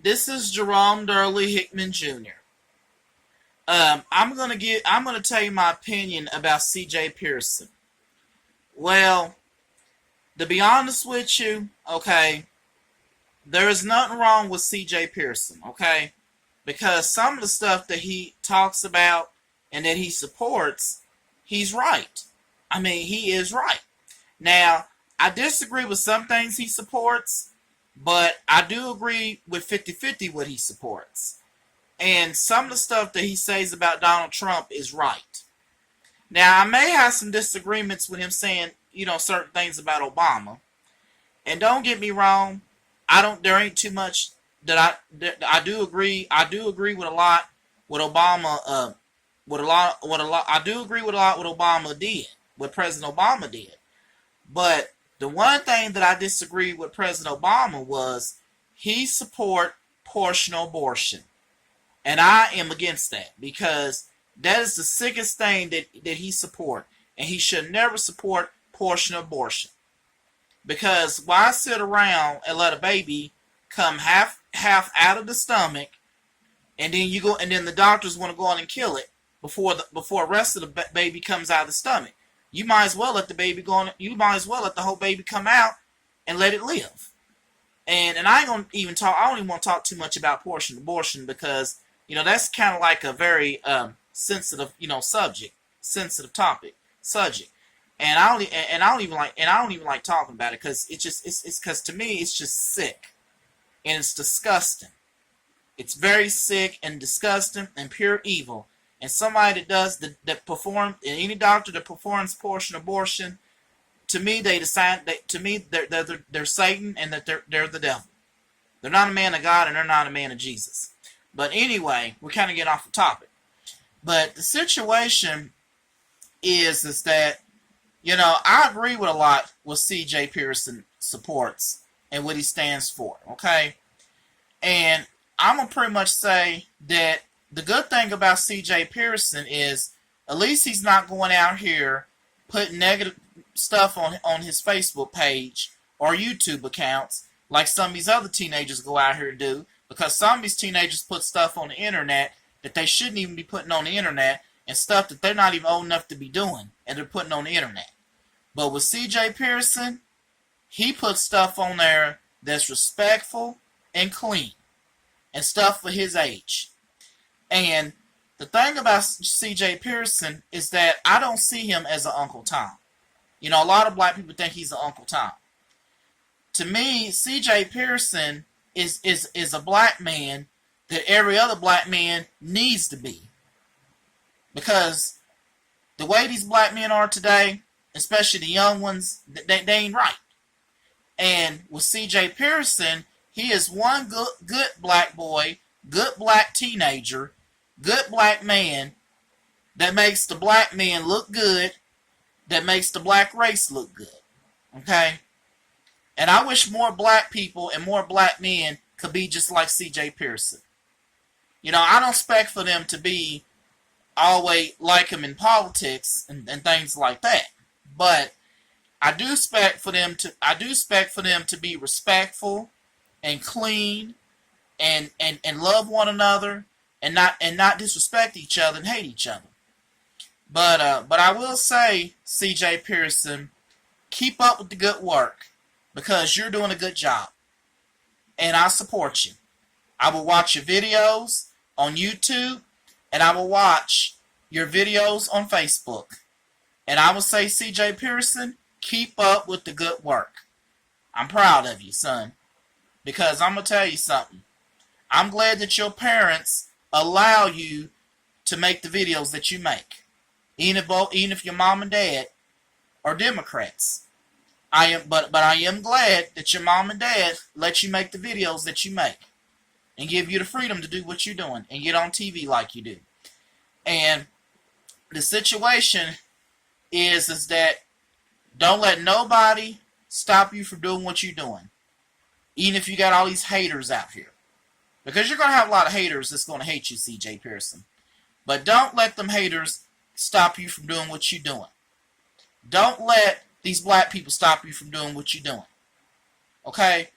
This is Jerome Durley Hickman Jr. I'm gonna tell you my opinion about CJ Pearson. Well, to be honest with you, okay, there is nothing wrong with CJ Pearson, okay? Because some of the stuff that he talks about and that he supports, he's right. I mean, he is right. Now, I disagree with some things he supports, but I do agree with 50-50 what he supports. And some of the stuff that he says about Donald Trump is right. Now, I may have some disagreements with him saying, certain things about Obama. And don't get me wrong, there ain't too much I do agree. I do agree with a lot what Obama I do agree with a lot what Obama did, what President Obama did. But the one thing that I disagree with President Obama was he support portional abortion. And I am against that because that is the sickest thing that he support. And he should never support portion abortion. Because why sit around and let a baby come half out of the stomach, and then the doctors want to go on and kill it before the rest of the baby comes out of the stomach. You might as well let the baby go on. You might as well let the whole baby come out and let it live. And I ain't gonna even talk. I don't even want to talk too much about portion abortion because that's kind of like a very sensitive sensitive subject. And I don't even like talking about it because it's because to me it's just sick and it's disgusting. It's very sick and disgusting and pure evil. And somebody that any doctor that performs portion abortion, to me they're Satan and that they're the devil. They're not a man of God and they're not a man of Jesus. But anyway, we're kind of getting off the topic. But the situation is that I agree with a lot what CJ Pearson supports and what he stands for, okay? And I'm going to pretty much say that the good thing about CJ Pearson is at least he's not going out here putting negative stuff on his Facebook page or YouTube accounts like some of these other teenagers go out here and do, because some of these teenagers put stuff on the internet that they shouldn't even be putting on the internet and stuff that they're not even old enough to be doing and they're putting on the internet. But with CJ Pearson, he puts stuff on there that's respectful and clean and stuff for his age. And the thing about CJ Pearson is that I don't see him as an Uncle Tom. A lot of black people think he's an Uncle Tom. To me, CJ Pearson is a black man that every other black man needs to be. Because the way these black men are today, especially the young ones, they ain't right. And with CJ Pearson, he is one good black boy, good black teenager, good black man that makes the black men look good, that makes the black race look good. Okay? And I wish more black people and more black men could be just like CJ Pearson. I don't expect for them to be always like him in politics and things like that. But I do expect for them to be respectful and clean and love one another and not disrespect each other and hate each other. But I will say, CJ Pearson, keep up with the good work because you're doing a good job. And I support you. I will watch your videos on YouTube and I will watch your videos on Facebook. And I will say, CJ Pearson, keep up with the good work. I'm proud of you, son. Because I'm going to tell you something. I'm glad that your parents allow you to make the videos that you make. Even if your mom and dad are Democrats. But I am glad that your mom and dad let you make the videos that you make. And give you the freedom to do what you're doing. And get on TV like you do. And the situation is that don't let nobody stop you from doing what you're doing. Even if you got all these haters out here. Because you're going to have a lot of haters that's going to hate you, CJ Pearson. But don't let them haters stop you from doing what you're doing. Don't let these black people stop you from doing what you're doing. Okay?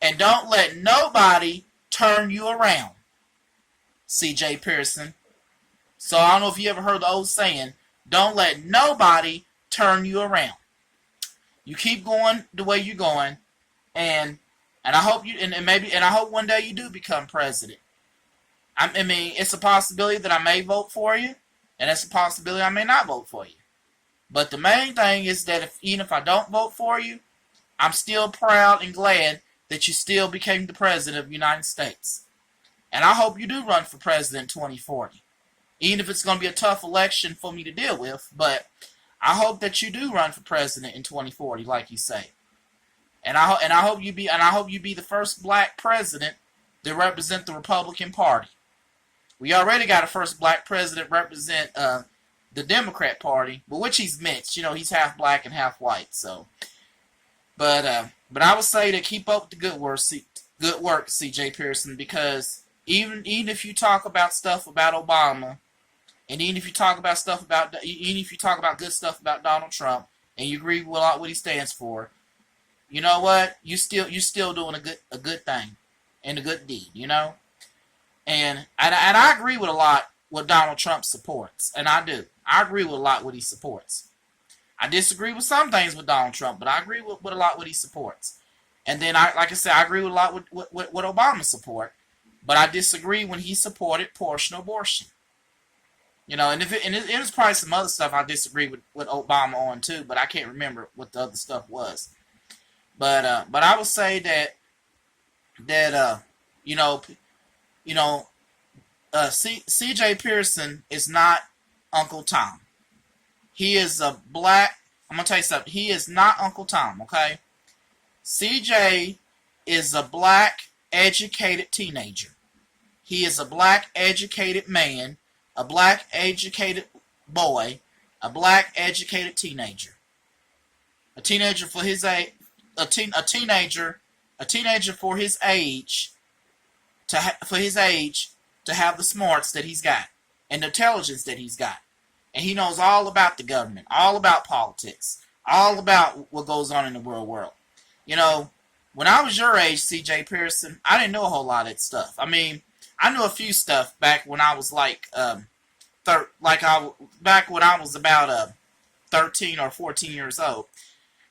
And don't let nobody turn you around, CJ Pearson. So I don't know if you ever heard the old saying, don't let nobody turn you around. You keep going the way you're going, and I hope you and I hope one day you do become president. I mean, it's a possibility that I may vote for you, and it's a possibility I may not vote for you. But the main thing is that even if I don't vote for you, I'm still proud and glad that you still became the president of the United States. And I hope you do run for president in 2040. Even if it's going to be a tough election for me to deal with, but I hope that you do run for president in 2040, like you say. And I hope you be the first black president to represent the Republican Party. We already got a first black president represent the Democrat Party, but which he's mixed. You know, he's half black and half white. So, but I would say to keep up the good work, CJ Pearson, because even if you talk about stuff about Obama, and even if you talk about good stuff about Donald Trump, and you agree with what he stands for, you know what? You're still doing a good thing and a good deed. You know. And I agree with a lot what Donald Trump supports, and I do. I agree with a lot what he supports. I disagree with some things with Donald Trump, but I agree with a lot what he supports. And then, I agree with a lot with what Obama support, but I disagree when he supported partial abortion. You know, and there's probably some other stuff I disagree with Obama on too, but I can't remember what the other stuff was. But I would say that CJ Pearson is not Uncle Tom. He is a black. I'm gonna tell you something. He is not Uncle Tom. Okay, CJ is a black educated teenager. He is a black educated man, a black educated boy, a black educated teenager. A teenager for his age. A teenager for his age. To have the smarts that he's got and the intelligence that he's got. And he knows all about the government, all about politics, all about what goes on in the real world. You know, when I was your age, CJ Pearson, I didn't know a whole lot of that stuff. I mean, I knew a few stuff back when I was back when I was about 13 or 14 years old.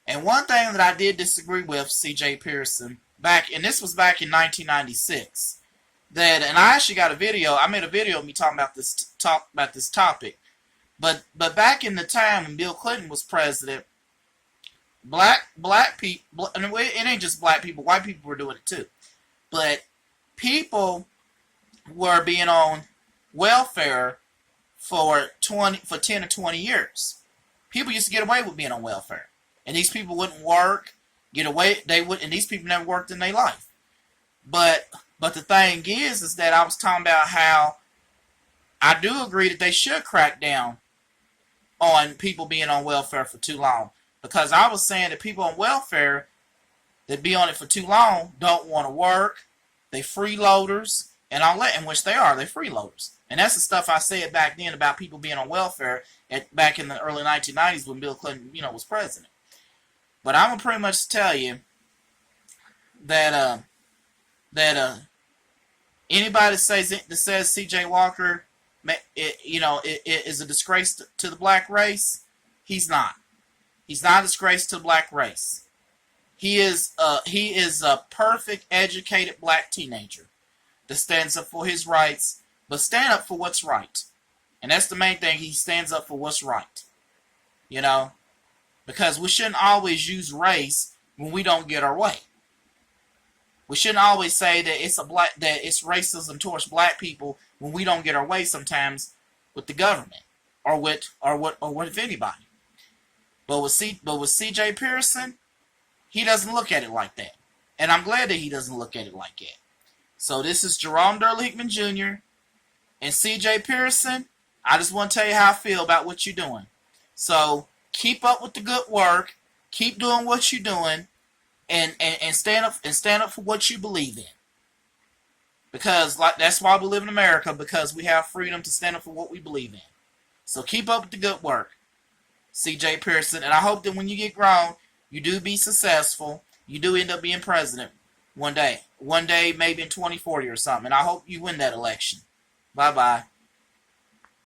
And one thing that I did disagree with, CJ Pearson, and this was back in 1996. And I actually got a video. I made a video of me talking about this topic. But back in the time when Bill Clinton was president, black people, and it ain't just black people, white people were doing it too. But people were being on welfare for 10 or 20 years. People used to get away with being on welfare, and these people wouldn't work, get away. And these people never worked in their life. But the thing is that I was talking about how I do agree that they should crack down on people being on welfare for too long. Because I was saying that people on welfare that be on it for too long don't want to work. They freeloaders and all that, in which they are. They're freeloaders. And that's the stuff I said back then about people being on welfare back in the early 1990s when Bill Clinton, was president. But I'm going to pretty much tell you that anybody that says C.J. Walker, is a disgrace to the black race, he's not. He's not a disgrace to the black race. He is a perfect, educated black teenager that stands up for his rights, but stand up for what's right. And that's the main thing. He stands up for what's right. Because we shouldn't always use race when we don't get our way. We shouldn't always say that it's racism towards black people when we don't get our way sometimes with the government or with anybody. But with CJ Pearson, he doesn't look at it like that. And I'm glad that he doesn't look at it like that. So this is Jerome Hickman Jr. and CJ Pearson. I just want to tell you how I feel about what you're doing. So keep up with the good work. Keep doing what you're doing. And stand up for what you believe in. Because that's why we live in America, because we have freedom to stand up for what we believe in. So keep up with the good work, CJ Pearson, and I hope that when you get grown, you do be successful. You do end up being president. one day. One day, maybe in 2040 or something. And I hope you win that election. Bye-bye.